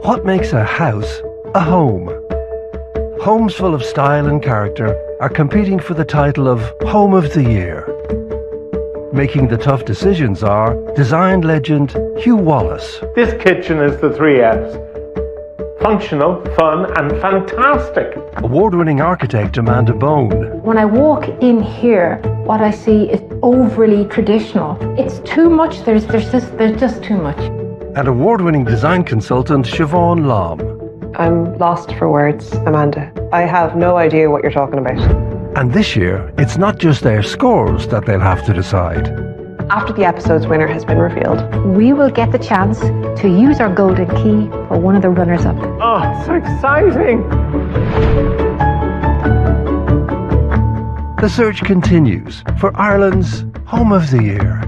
What makes a house a home? Homes full of style and character are competing for the title of Home of the Year. Making the tough decisions are design legend Hugh Wallace. This kitchen is the 3Fs. Functional, fun and fantastic. Award-winning architect Amanda Bone. When I walk in here, what I see is overly traditional. It's too much, there's just too much. And award-winning design consultant Siobhan Lom. I'm lost for words, Amanda. I have no idea what you're talking about. And this year, it's not just their scores that they'll have to decide. After the episode's winner has been revealed, We will get the chance to use our golden key for one of the runners-up. Oh, it's so exciting. The search continues for Ireland's Home of the Year.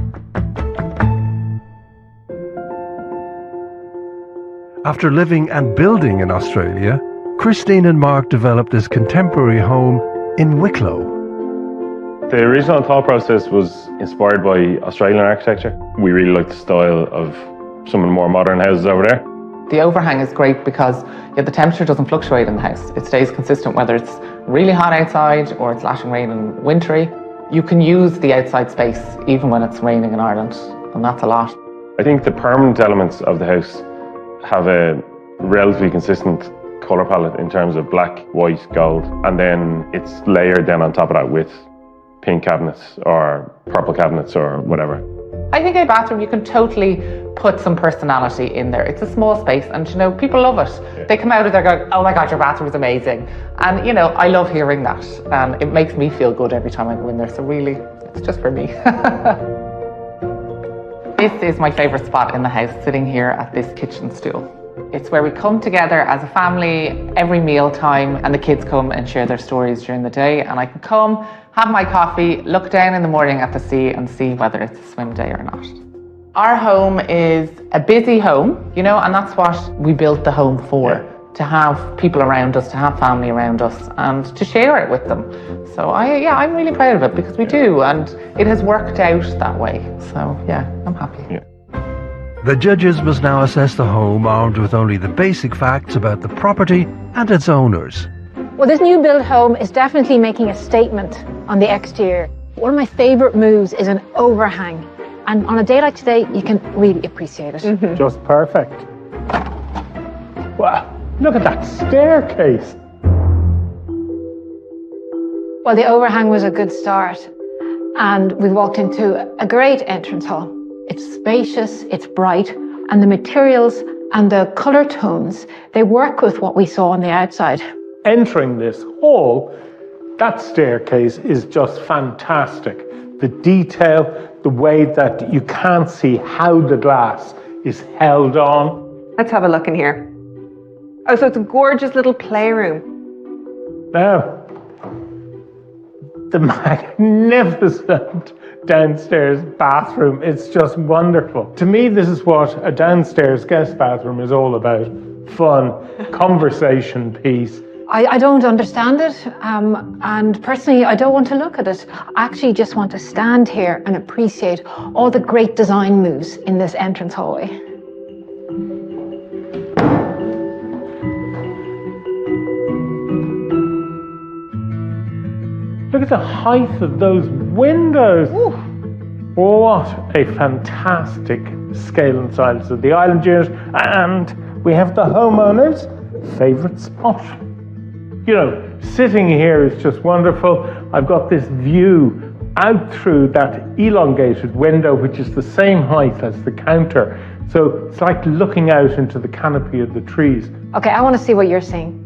After living and building in Australia, Christine and Mark developed this contemporary home in Wicklow. The original thought process was inspired by Australian architecture. We really like the style of some of the more modern houses over there. The overhang is great because the temperature doesn't fluctuate in the house. It stays consistent whether it's really hot outside or it's lashing rain and wintry. You can use the outside space even when it's raining in Ireland, and that's a lot. I think the permanent elements of the house have a relatively consistent colour palette in terms of black, white, gold, and then it's layered then on top of that with pink cabinets or purple cabinets or whatever. I think a bathroom, you can totally put some personality in there. It's a small space and people love it. Yeah. They come out of there going, oh my God, your bathroom is amazing. And I love hearing that. And it makes me feel good every time I go in there. So really, it's just for me. This is my favourite spot in the house, sitting here at this kitchen stool. It's where we come together as a family every meal time, and the kids come and share their stories during the day, and I can come, have my coffee, look down in the morning at the sea and see whether it's a swim day or not. Our home is a busy home, and that's what we built the home for, to have people around us, to have family around us and to share it with them. So I'm really proud of it because we do, and it has worked out that way. So I'm happy. Yeah. The judges must now assess the home armed with only the basic facts about the property and its owners. Well, this new build home is definitely making a statement on the exterior. One of my favourite moves is an overhang. And on a day like today, you can really appreciate it. Just perfect. Wow, look at that staircase. Well, the overhang was a good start. And we walked into a great entrance hall. It's spacious, it's bright, and the materials and the colour tones, they work with what we saw on the outside. Entering this hall, that staircase is just fantastic. The detail, the way that you can't see how the glass is held on. let's have a look in here. Oh, so it's a gorgeous little playroom. Now, the magnificent downstairs bathroom, it's just wonderful. To me, this is what a downstairs guest bathroom is all about. Fun, conversation piece. I don't understand it, and personally I don't want to look at it. I actually just want to stand here and appreciate all the great design moves in this entrance hallway. Look at the height of those windows. Ooh. What a fantastic scale and size of the island unit. And we have the homeowner's favourite spot. You know, sitting here is just wonderful. I've got this view out through that elongated window, which is the same height as the counter. So it's like looking out into the canopy of the trees. Okay, I want to see what you're seeing.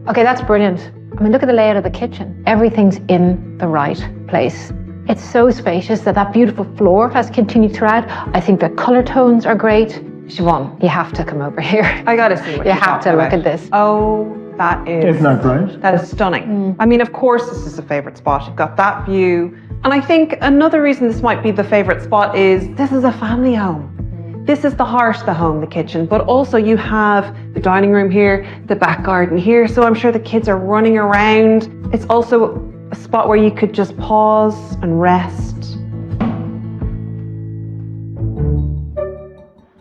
Okay, that's brilliant. I mean, look at the layout of the kitchen. Everything's in the right place. It's so spacious that beautiful floor has continued throughout. I think the colour tones are great. Siobhan, you have to come over here. I gotta see what you you're have to talking look about. at this. Oh, that is... Isn't that great? That is stunning. I mean, of course this is a favourite spot. You've got that view. And I think another reason this might be the favourite spot is this is a family home. This is the heart of the home, the kitchen, but also you have the dining room here, the back garden here, so I'm sure the kids are running around. It's also a spot where you could just pause and rest.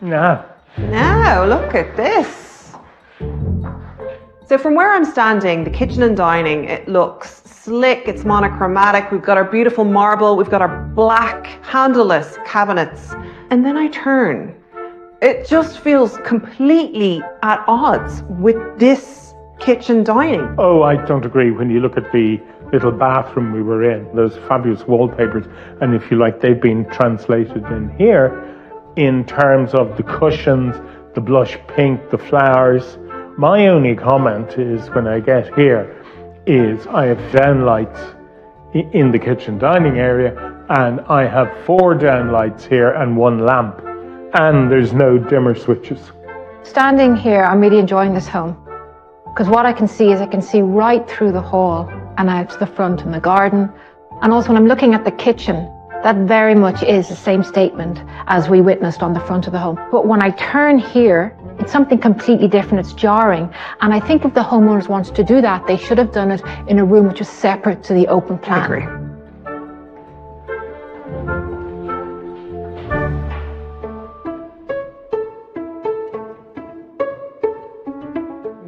Now, Now, look at this. So from where I'm standing, the kitchen and dining, it looks slick, it's monochromatic. We've got our beautiful marble, we've got our black handleless cabinets. And then I turn. It just feels completely at odds with this kitchen dining. Oh, I don't agree. When you look at the little bathroom we were in, those fabulous wallpapers, and if you like, they've been translated in here in terms of the cushions, the blush pink, the flowers. My only comment is when I get here is I have downlights in the kitchen dining area, and I have 4 downlights here and 1 lamp, and there's no dimmer switches. Standing here, I'm really enjoying this home because what I can see is I can see right through the hall and out to the front and the garden. And also when I'm looking at the kitchen, that very much is the same statement as we witnessed on the front of the home. But when I turn here, it's something completely different. It's jarring. And I think if the homeowners wanted to do that, they should have done it in a room which was separate to the open plan. I agree.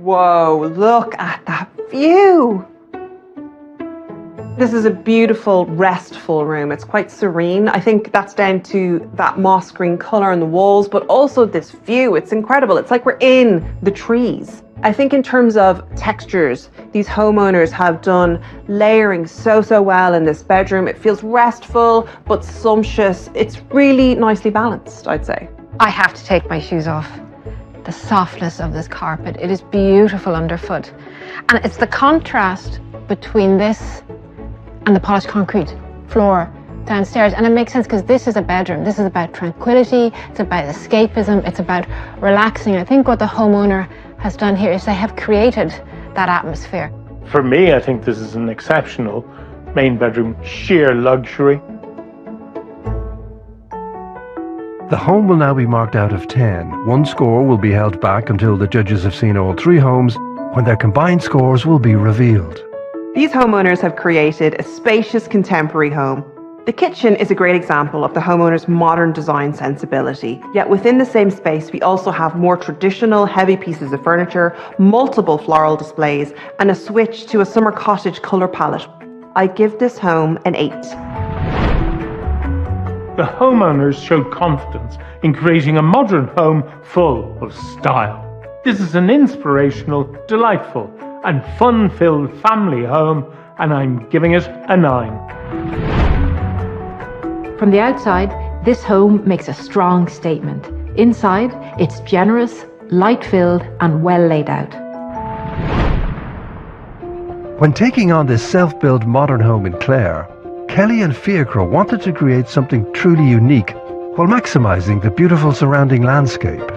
Whoa, look at that view. This is a beautiful, restful room. It's quite serene. I think that's down to that moss green colour on the walls, but also this view. It's incredible. It's like we're in the trees. I think in terms of textures, these homeowners have done layering so well in this bedroom. It feels restful, but sumptuous. It's really nicely balanced, I'd say. I have to take my shoes off. The softness of this carpet, it is beautiful underfoot. And it's the contrast between this and the polished concrete floor downstairs. And it makes sense because this is a bedroom. This is about tranquility. It's about escapism. It's about relaxing. I think what the homeowner has done here is they have created that atmosphere. For me, I think this is an exceptional main bedroom, sheer luxury. The home will now be marked out of 10. 1 score will be held back until the judges have seen all 3 homes, when their combined scores will be revealed. These homeowners have created a spacious contemporary home. The kitchen is a great example of the homeowner's modern design sensibility. Yet within the same space, we also have more traditional heavy pieces of furniture, multiple floral displays, and a switch to a summer cottage colour palette. I give this home an 8. The homeowners showed confidence in creating a modern home full of style. This is an inspirational, delightful, and fun-filled family home, and I'm giving it a 9. From the outside, this home makes a strong statement. Inside, it's generous, light-filled, and well laid out. When taking on this self-built modern home in Clare, Kelly and Fiacre wanted to create something truly unique while maximising the beautiful surrounding landscape.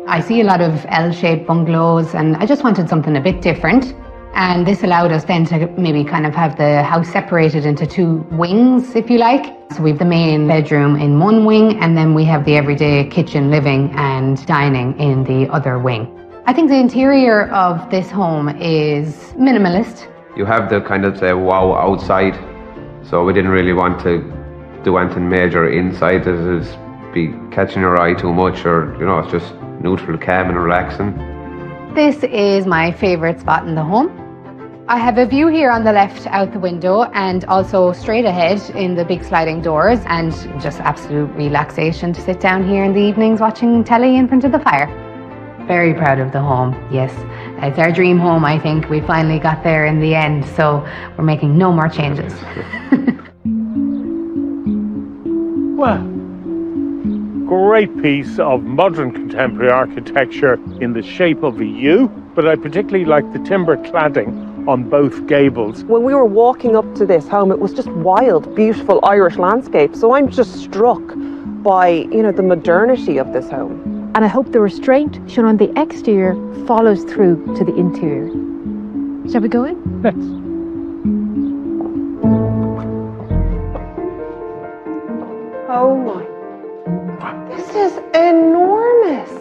I see a lot of L-shaped bungalows and I just wanted something a bit different. And this allowed us then to maybe kind of have the house separated into 2 wings, if you like. So we have the main bedroom in one wing and then we have the everyday kitchen, living and dining in the other wing. I think the interior of this home is minimalist. You have the kind of say wow outside, so we didn't really want to do anything major inside that is be catching your eye too much, or it's just neutral, calm and relaxing. This is my favourite spot in the home. I have a view here on the left out the window and also straight ahead in the big sliding doors, and just absolute relaxation to sit down here in the evenings watching telly in front of the fire. Very proud of the home, yes. It's our dream home, I think. We finally got there in the end, so we're making no more changes. Well, great piece of modern contemporary architecture in the shape of a U, but I particularly like the timber cladding on both gables. When we were walking up to this home, it was just wild, beautiful Irish landscape. So I'm just struck by, the modernity of this home. And I hope the restraint shown on the exterior follows through to the interior. Shall we go in? Let's. Oh my. This is enormous.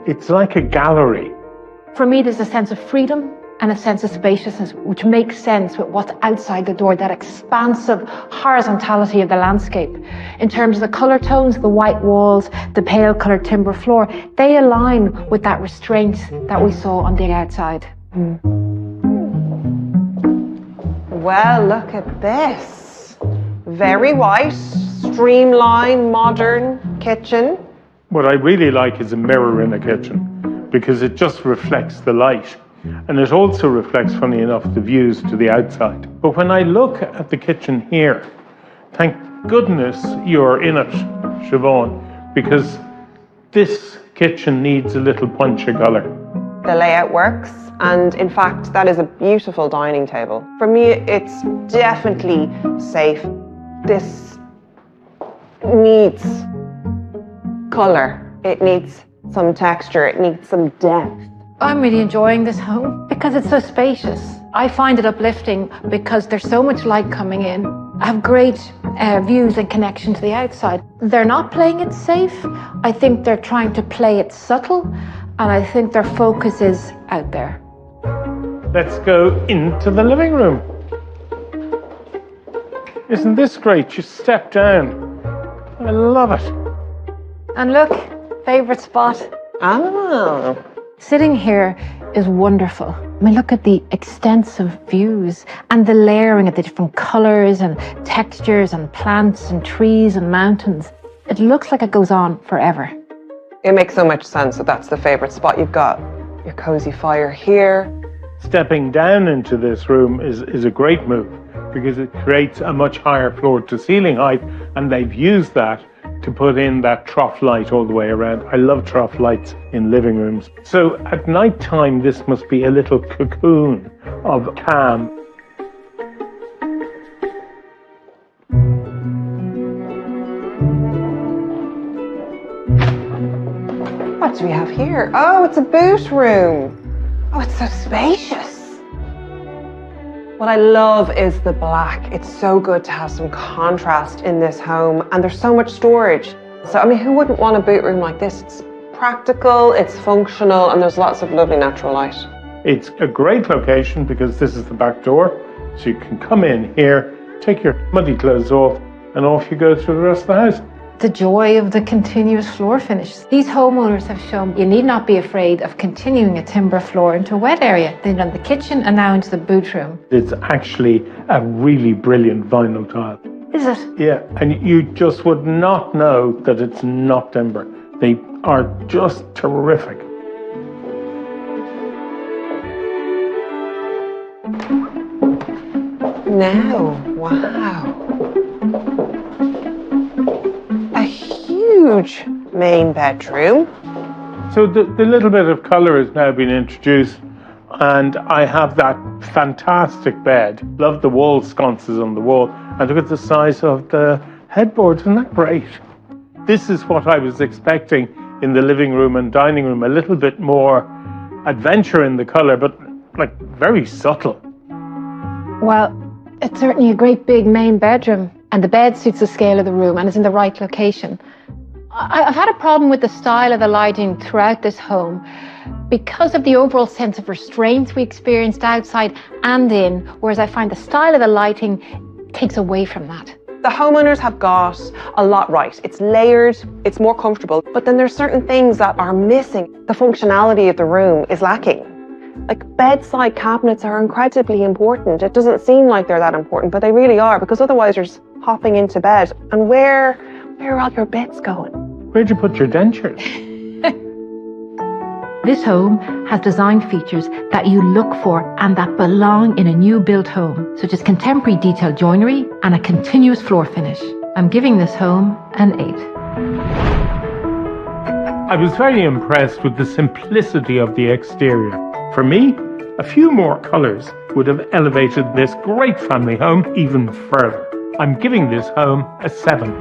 It's like a gallery. For me, there's a sense of freedom and a sense of spaciousness, which makes sense with what's outside the door, that expansive horizontality of the landscape. In terms of the colour tones, the white walls, the pale coloured timber floor, they align with that restraint that we saw on the outside. Well, look at this. Very white, streamlined, modern kitchen. What I really like is a mirror in a kitchen because it just reflects the light. And it also reflects, funny enough, the views to the outside. But when I look at the kitchen here, thank goodness you're in it, Siobhan, because this kitchen needs a little punch of colour. The layout works, and in fact, that is a beautiful dining table. For me, it's definitely safe. This needs colour. It needs some texture. It needs some depth. I'm really enjoying this home because it's so spacious. I find it uplifting because there's so much light coming in. I have great views and connection to the outside. They're not playing it safe. I think they're trying to play it subtle, and I think their focus is out there. Let's go into the living room. Isn't this great? You step down. I love it. And look, favourite spot. Oh. Sitting here is wonderful. I mean, look at the extensive views and the layering of the different colours and textures and plants and trees and mountains. It looks like it goes on forever. It makes so much sense that that's the favourite spot. You've got your cosy fire here. Stepping down into this room is a great move because it creates a much higher floor to ceiling height, and they've used that to put in that trough light all the way around. I love trough lights in living rooms. So at night time, this must be a little cocoon of calm. What do we have here? Oh, it's a boot room. Oh, it's so spacious. What I love is the black. It's so good to have some contrast in this home, and there's so much storage. So, I mean, who wouldn't want a boot room like this? It's practical, it's functional, and there's lots of lovely natural light. It's a great location because this is the back door. So you can come in here, take your muddy clothes off, and off you go through the rest of the house. The joy of the continuous floor finish. These homeowners have shown you need not be afraid of continuing a timber floor into a wet area. They've done the kitchen and now into the boot room. It's actually a really brilliant vinyl tile. Is it? Yeah, and you just would not know that it's not timber. They are just terrific. Now, wow. A huge main bedroom. So the little bit of colour has now been introduced, and I have that fantastic bed. Love the wall sconces on the wall, and look at the size of the headboard. Isn't that great? This is what I was expecting in the living room and dining room, a little bit more adventure in the colour, but like very subtle. Well, it's certainly a great big main bedroom, and the bed suits the scale of the room and is in the right location. I've had a problem with the style of the lighting throughout this home because of the overall sense of restraint we experienced outside and in, whereas I find the style of the lighting takes away from that. The homeowners have got a lot right. It's layered, it's more comfortable, but then there's certain things that are missing. The functionality of the room is lacking. Like bedside cabinets are incredibly important. It doesn't seem like they're that important, but they really are, because otherwise you're just hopping into bed. And where are all your bits going? Where'd you put your dentures? This home has design features that you look for and that belong in a new built home, such as contemporary detailed joinery and a continuous floor finish. I'm giving this home an 8. I was very impressed with the simplicity of the exterior. For me, a few more colours would have elevated this great family home even further. I'm giving this home a 7.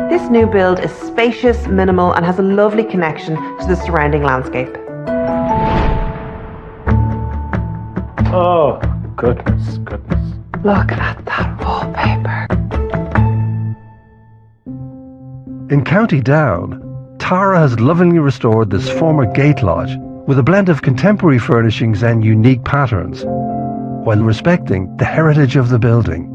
This new build is spacious, minimal, and has a lovely connection to the surrounding landscape. Oh, goodness. Look at that wallpaper. In County Down, Tara has lovingly restored this former gate lodge with a blend of contemporary furnishings and unique patterns, while respecting the heritage of the building.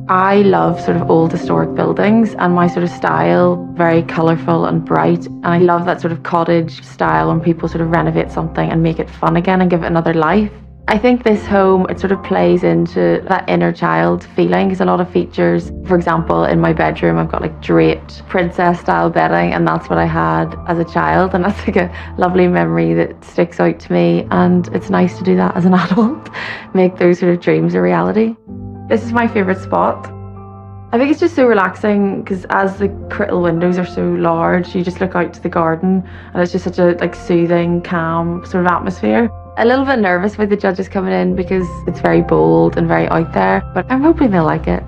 I love sort of old historic buildings, and my sort of style, very colourful and bright. And I love that sort of cottage style when people sort of renovate something and make it fun again and give it another life. I think this home, it sort of plays into that inner child feeling. There's a lot of features. For example, in my bedroom, I've got like draped princess style bedding, and that's what I had as a child. And that's like a lovely memory that sticks out to me. And it's nice to do that as an adult, make those sort of dreams a reality. This is my favourite spot. I think it's just so relaxing because as the Crittall windows are so large, you just look out to the garden and it's just such a like soothing, calm sort of atmosphere. A little bit nervous with the judges coming in because it's very bold and very out there, but I'm hoping they'll like it.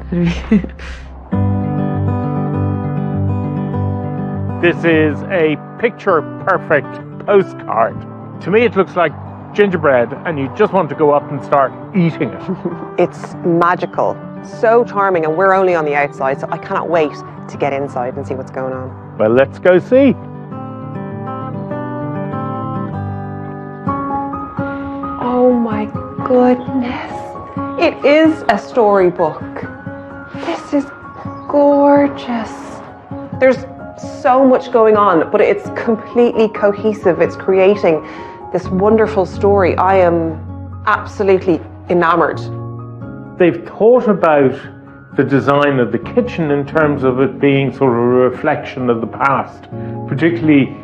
This is a picture-perfect postcard. To me, it looks like gingerbread, and you just want to go up and start eating it. It's magical, so charming, and we're only on the outside, so I cannot wait to get inside and see what's going on. Well, let's go see. Oh my goodness. It is a storybook. This is gorgeous. There's so much going on, but it's completely cohesive. It's creating this wonderful story. I am absolutely enamored. They've thought about the design of the kitchen in terms of it being sort of a reflection of the past, particularly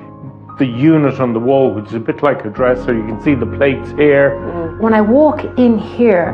the unit on the wall, which is a bit like a dresser. You can see the plates here. When I walk in here,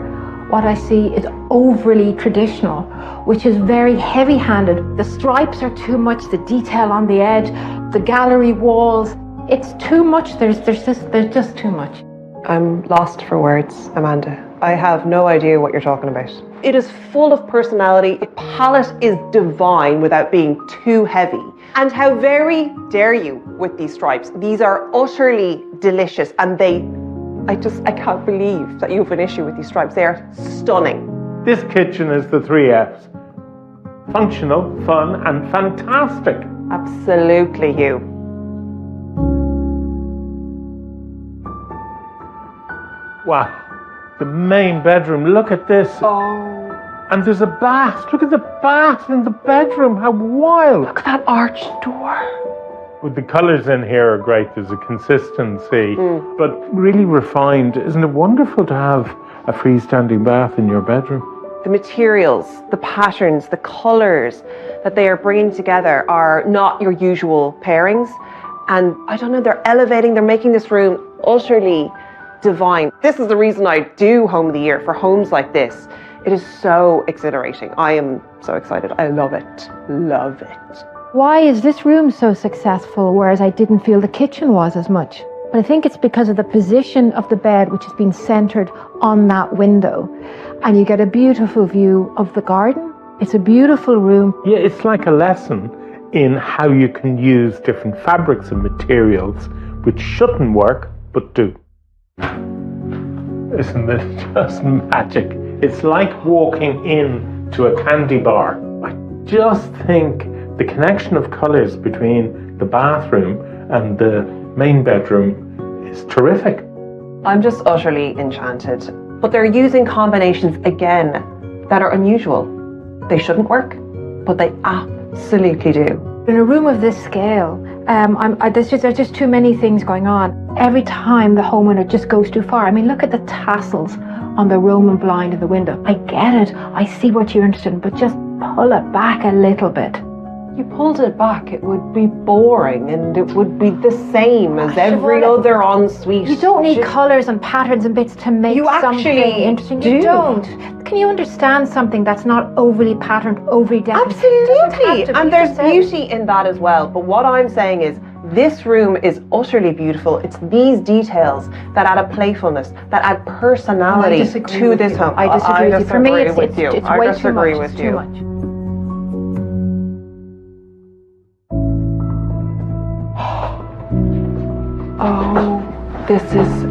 what I see is overly traditional, which is very heavy-handed. The stripes are too much, the detail on the edge, the gallery walls. It's too much. There's just too much. I'm lost for words, Amanda. I have no idea what you're talking about. It is full of personality. The palette is divine without being too heavy. And how very dare you with these stripes. These are utterly delicious, and I can't believe that you have an issue with these stripes. They are stunning. This kitchen is the 3 Fs. Functional, fun, and fantastic. Absolutely, Hugh. Wow, the main bedroom, look at this. Oh. And there's a bath, look at the bath in the bedroom, how wild. Look at that arched door. Well, the colours in here are great, there's a consistency, but really refined. Isn't it wonderful to have a freestanding bath in your bedroom? The materials, the patterns, the colours that they are bringing together are not your usual pairings. And I don't know, they're elevating, they're making this room utterly divine. This is the reason I do Home of the Year, for homes like this. It is so exhilarating. I am so excited. I love it. Love it. Why is this room so successful, whereas I didn't feel the kitchen was as much? But I think it's because of the position of the bed, which has been centered on that window. And you get a beautiful view of the garden. It's a beautiful room. Yeah, it's like a lesson in how you can use different fabrics and materials which shouldn't work, but do. Isn't it just magic? It's like walking into a candy bar. I just think the connection of colours between the bathroom and the main bedroom is terrific. I'm just utterly enchanted. But they're using combinations again that are unusual. They shouldn't work, but they absolutely do. In a room of this scale, there's just too many things going on. Every time the homeowner just goes too far. I mean, look at the tassels on the Roman blind in the window. I get it. I see what you're interested in, but just pull it back a little bit. You pulled it back, it would be boring and it would be the same as every other ensuite. You don't need colours and patterns and bits to make something interesting. You don't. Can you understand something that's not overly patterned, overly decorated? Absolutely. And there's beauty in that as well. But what I'm saying is, this room is utterly beautiful. It's these details that add a playfulness, that add personality to this home. I disagree with you. For me, it's way too much. It's too much. Oh, this is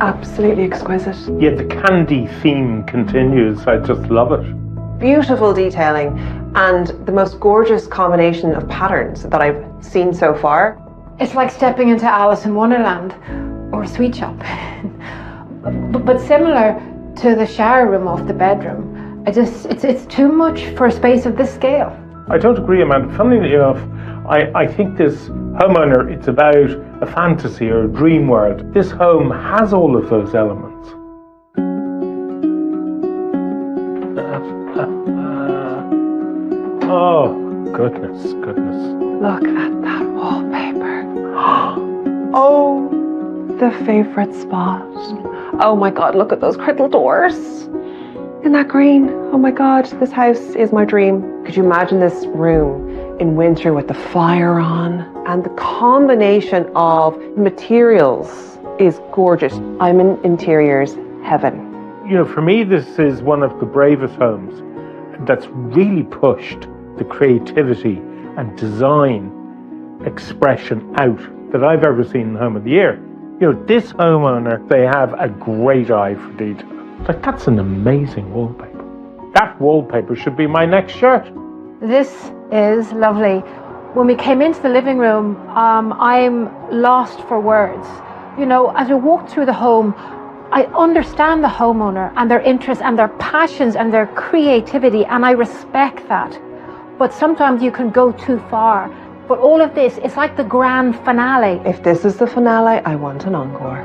absolutely exquisite. Yeah, the candy theme continues. I just love it. Beautiful detailing and the most gorgeous combination of patterns that I've seen so far. It's like stepping into Alice in Wonderland. or a sweet shop. but similar to the shower room off the bedroom, it's too much for a space of this scale. I don't agree, Amanda. Funnily enough, I think this homeowner, it's about a fantasy or a dream world. This home has all of those elements. Oh, goodness. Look at that wallpaper. Oh, the favourite spot. Oh my God, look at those crystal doors. Isn't that green? Oh my God, this house is my dream. Could you imagine this room in winter with the fire on? And the combination of materials is gorgeous. I'm in interiors heaven. You know, for me, this is one of the bravest homes that's really pushed the creativity and design expression out that I've ever seen in Home of the Year. You know, this homeowner, they have a great eye for detail. Like, that's an amazing wallpaper. That wallpaper should be my next shirt. This is lovely. When we came into the living room, I'm lost for words. You know, as we walk through the home, I understand the homeowner and their interests and their passions and their creativity, and I respect that. But sometimes you can go too far. But all of this, it's like the grand finale. If this is the finale, I want an encore.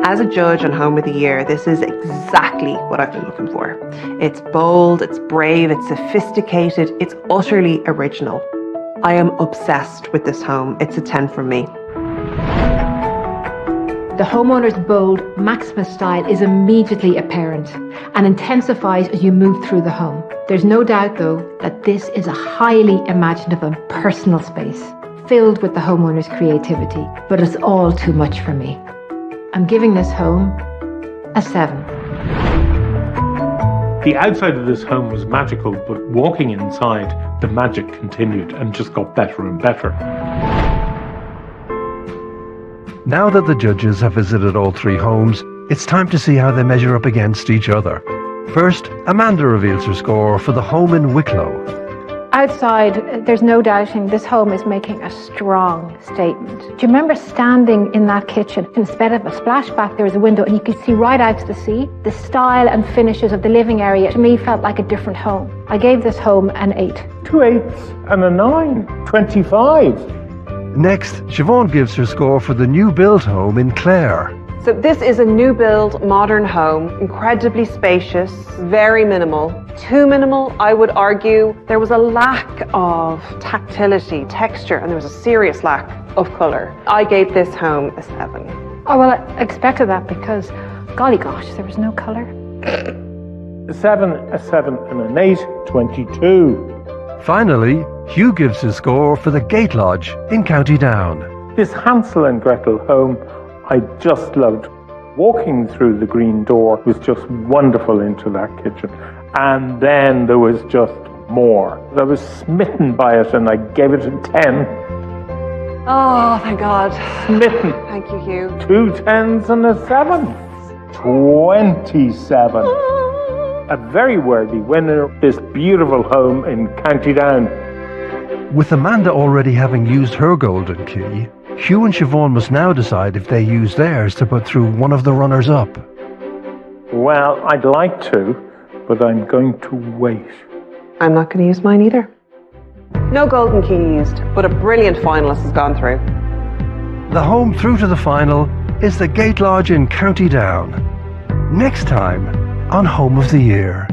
As a judge on Home of the Year, this is exactly what I've been looking for. It's bold, it's brave, it's sophisticated, it's utterly original. I am obsessed with this home. It's a 10 from me. The homeowner's bold, maximalist style is immediately apparent and intensifies as you move through the home. There's no doubt, though, that this is a highly imaginative and personal space, filled with the homeowner's creativity, but it's all too much for me. I'm giving this home a 7. The outside of this home was magical, but walking inside, the magic continued and just got better and better. Now that the judges have visited all 3 homes, it's time to see how they measure up against each other. First, Amanda reveals her score for the home in Wicklow. Outside, there's no doubting this home is making a strong statement. Do you remember standing in that kitchen? Instead of a splashback, there was a window and you could see right out to the sea. The style and finishes of the living area, to me, felt like a different home. I gave this home an 8. 2 8s and a 9. 25. Next, Siobhan gives her score for the new build home in Clare. So this is a new build, modern home, incredibly spacious, very minimal. Too minimal, I would argue. There was a lack of tactility, texture, and there was a serious lack of colour. I gave this home a 7. Oh, well, I expected that because, golly gosh, there was no colour. A 7, and an 8, 22. Finally, Hugh gives his score for the Gate Lodge in County Down. This Hansel and Gretel home, I just loved. Walking through the green door was just wonderful into that kitchen. And then there was just more. I was smitten by it and I gave it a 10. Oh, thank God. Smitten. Thank you, Hugh. 2 10s and a 7. 27. A very worthy winner, this beautiful home in County Down. With Amanda already having used her golden key, Hugh and Siobhan must now decide if they use theirs to put through one of the runners-up. Well, I'd like to, but I'm going to wait. I'm not going to use mine either. No golden key used, but a brilliant finalist has gone through. The home through to the final is the Gate Lodge in County Down. Next time on Home of the Year.